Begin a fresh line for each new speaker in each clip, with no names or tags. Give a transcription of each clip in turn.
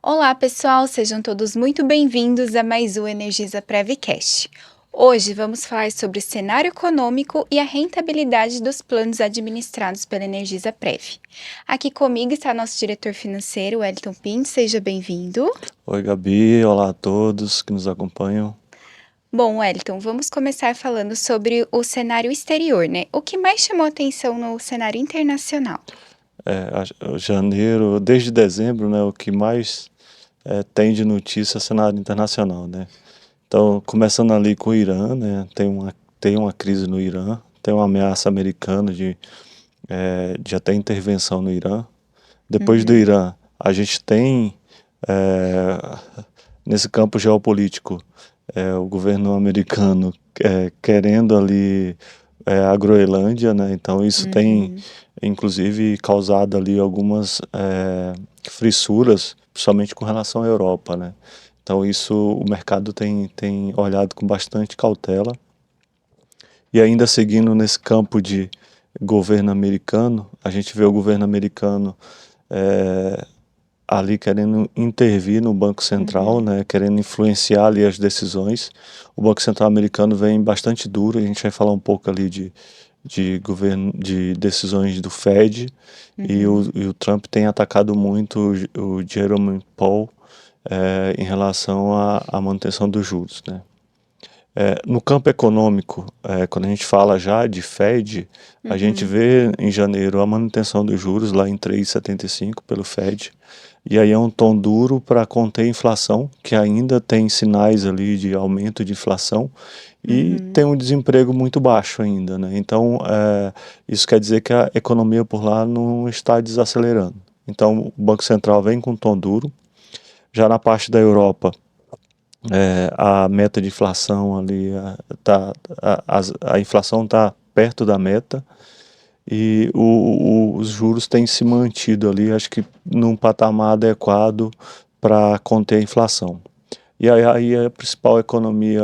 Olá, pessoal, sejam todos muito bem-vindos a mais um Energisa Prevcast. Hoje vamos falar sobre o cenário econômico e a rentabilidade dos planos administrados pela Energisa Prev. Aqui comigo está nosso diretor financeiro, Wellington Pinto, seja bem-vindo.
Oi, Gabi, olá a todos que nos acompanham.
Bom, Wellington, vamos começar falando sobre o cenário exterior, né? O que mais chamou atenção no cenário internacional?
Janeiro, desde dezembro, né, o que mais tem de notícia é cenário internacional, né? Então, começando ali com o Irã, né, tem uma crise no Irã, tem uma ameaça americana de até intervenção no Irã. Depois do
Uhum,
Irã, a gente tem, é, nesse campo geopolítico, o governo americano querendo ali a Groenlândia, né? Então isso tem,
uhum,
inclusive, causado ali algumas fissuras, principalmente com relação à Europa, né? Então isso o mercado tem olhado com bastante cautela. E ainda seguindo nesse campo de governo americano, a gente vê o governo americano é, ali querendo intervir no Banco Central,
uhum.
né, querendo influenciar ali as decisões. O Banco Central americano vem bastante duro, a gente vai falar um pouco ali de governo, de decisões do Fed,
Uhum.
e o Trump tem atacado muito o Jerome Powell em relação à manutenção dos juros, né. No campo econômico, quando a gente fala já de Fed, a gente
Uhum.
vê em janeiro a manutenção dos juros lá em 3,75 pelo Fed, e aí é um tom duro para conter a inflação, que ainda tem sinais ali de aumento de inflação, e
Uhum.
tem um desemprego muito baixo ainda, né? Então, isso quer dizer que a economia por lá não está desacelerando. Então, o Banco Central vem com um tom duro. Já na parte da Europa, a meta de inflação ali, a inflação está perto da meta e os juros têm se mantido ali, acho que num patamar adequado para conter a inflação. E aí a principal economia,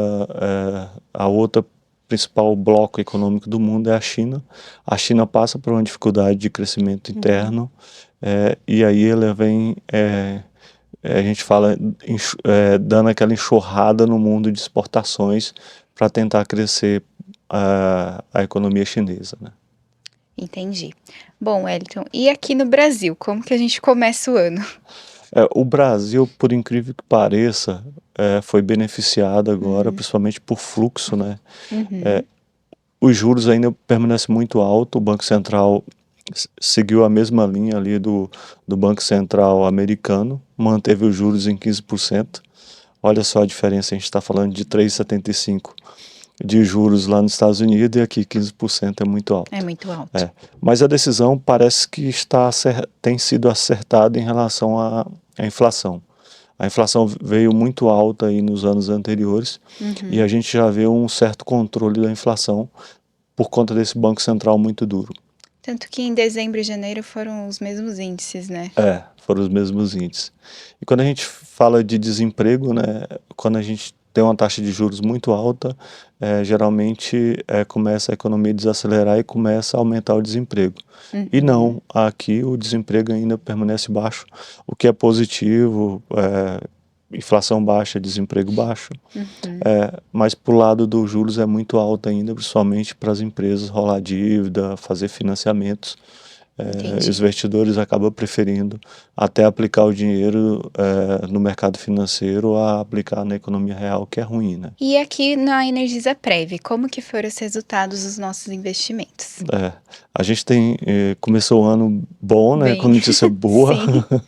a outra principal bloco econômico do mundo é a China. A China passa por uma dificuldade de crescimento
Uhum.
interno, e aí ela vem a gente fala dando aquela enxurrada no mundo de exportações para tentar crescer a economia chinesa, né?
Entendi. Bom, Wellington, e aqui no Brasil, como que a gente começa o ano?
O Brasil, por incrível que pareça, foi beneficiado agora,
Hum.
principalmente por fluxo, né?
Uhum.
Os juros ainda permanecem muito altos, o Banco Central seguiu a mesma linha ali do Banco Central americano, manteve os juros em 15%. Olha só a diferença, a gente está falando de 3,75 de juros lá nos Estados Unidos e aqui 15% é muito
É
alto.
muito alto.
É. Mas a decisão parece que tem sido acertada em relação à inflação. A inflação veio muito alta aí nos anos anteriores e a
Uhum.
gente já vê um certo controle da inflação por conta desse Banco Central muito duro.
Tanto que em dezembro e janeiro foram os mesmos índices, né?
Foram os mesmos índices. E quando a gente fala de desemprego, né, quando a gente tem uma taxa de juros muito alta, geralmente começa a economia a desacelerar e começa a aumentar o desemprego. E
Uhum.
não, aqui o desemprego ainda permanece baixo, o que é positivo, inflação baixa, desemprego baixo.
Uhum.
Mas para o lado dos juros é muito alto ainda, principalmente para as empresas rolar dívida, fazer financiamentos. Os
Entendi.
investidores acabam preferindo até aplicar o dinheiro no mercado financeiro a aplicar na economia real, que é ruim, né?
E aqui na Energisa Prev, como que foram os resultados dos nossos investimentos?
É, a gente começou o ano bom, né, com
Bem,
notícia boa,
sim.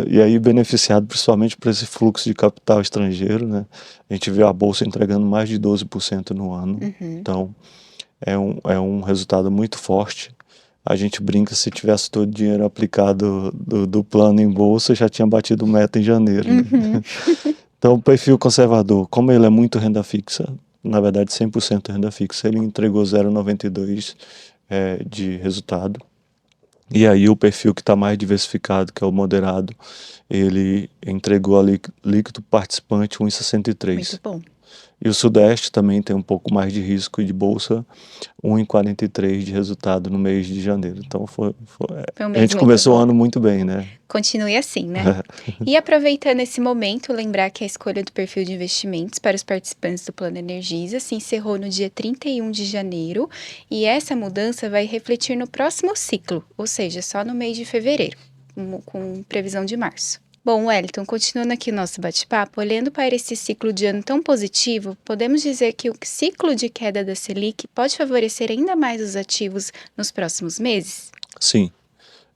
e aí beneficiado principalmente por esse fluxo de capital estrangeiro, né? A gente viu a bolsa entregando mais de 12% no ano,
Uhum.
então é um resultado muito forte. A gente brinca, se tivesse todo o dinheiro aplicado do plano em bolsa, já tinha batido meta em janeiro, né?
Uhum.
Então, o perfil conservador, como ele é muito renda fixa, na verdade 100% renda fixa, ele entregou 0,92 de resultado. E aí o perfil que está mais diversificado, que é o moderado, ele entregou a líquido participante
Muito
1,63.
bom.
E o Sudeste também tem um pouco mais de risco de bolsa, 1,43 de resultado no mês de janeiro. Então
Foi um
a
mês
gente
muito
começou o
bom.
ano muito bem, né?
Continue assim, né? E aproveitando esse momento, lembrar que a escolha do perfil de investimentos para os participantes do Plano Energisa se encerrou no dia 31 de janeiro e essa mudança vai refletir no próximo ciclo, ou seja, só no mês de fevereiro, com previsão de março. Bom, Wellington, continuando aqui o nosso bate-papo, olhando para esse ciclo de ano tão positivo, podemos dizer que o ciclo de queda da Selic pode favorecer ainda mais os ativos nos próximos meses?
Sim.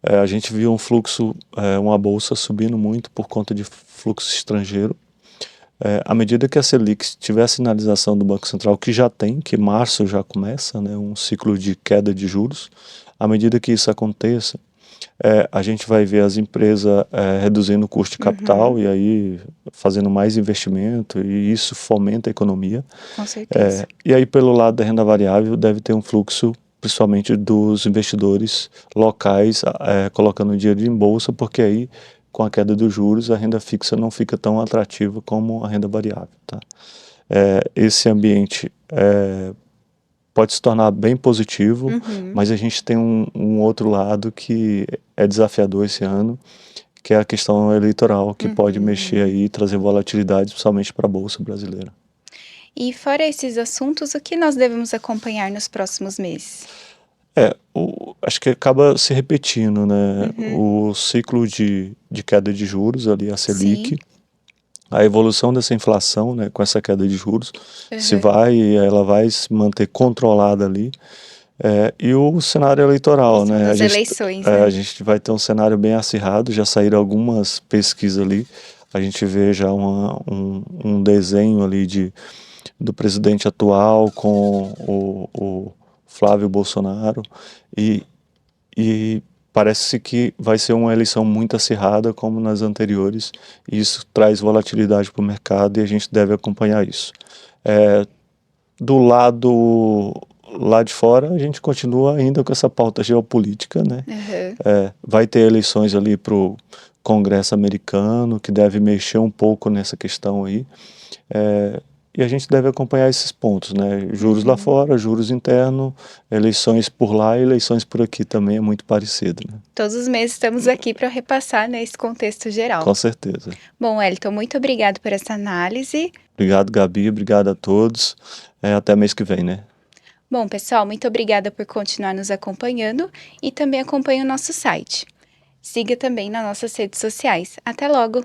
A gente viu um fluxo, uma bolsa subindo muito por conta de fluxo estrangeiro. À medida que a Selic tiver a sinalização do Banco Central, que já tem, que março já começa, né, um ciclo de queda de juros, à medida que isso aconteça, a gente vai ver as empresas reduzindo o custo de capital e aí fazendo mais investimento, e isso fomenta a economia.
Com certeza.
E aí, pelo lado da renda variável, deve ter um fluxo, principalmente dos investidores locais, colocando dinheiro em bolsa, porque aí, com a queda dos juros, a renda fixa não fica tão atrativa como a renda variável. Tá? Esse ambiente pode se tornar bem positivo, mas a gente tem um outro lado que é desafiador esse ano, que é a questão eleitoral, que pode mexer aí e trazer volatilidade, principalmente para a Bolsa brasileira.
E fora esses assuntos, o que nós devemos acompanhar nos próximos meses?
Acho que acaba se repetindo, né? O ciclo de queda de juros ali, a Selic,
Sim.
a evolução dessa inflação, né, com essa queda de juros, se ela vai se manter controlada ali, e o cenário eleitoral,
Em cima
né?
das eleições, né?
A gente vai ter um cenário bem acirrado, já saíram algumas pesquisas ali, a gente vê já um desenho ali do presidente atual com o Flávio Bolsonaro, e parece que vai ser uma eleição muito acirrada como nas anteriores, e isso traz volatilidade para o mercado e a gente deve acompanhar isso. Do lado lá de fora, a gente continua ainda com essa pauta geopolítica, né? Vai ter eleições ali para o Congresso americano, que deve mexer um pouco nessa questão aí. E a gente deve acompanhar esses pontos, né? Juros lá fora, juros internos, eleições por lá e eleições por aqui também é muito parecido, né?
Todos os meses estamos aqui para repassar nesse contexto geral.
Com certeza.
Bom, Wellington, muito obrigado por essa análise.
Obrigado, Gabi, obrigado a todos. Até mês que vem, né?
Bom, pessoal, muito obrigada por continuar nos acompanhando e também acompanhe o nosso site. Siga também nas nossas redes sociais. Até logo!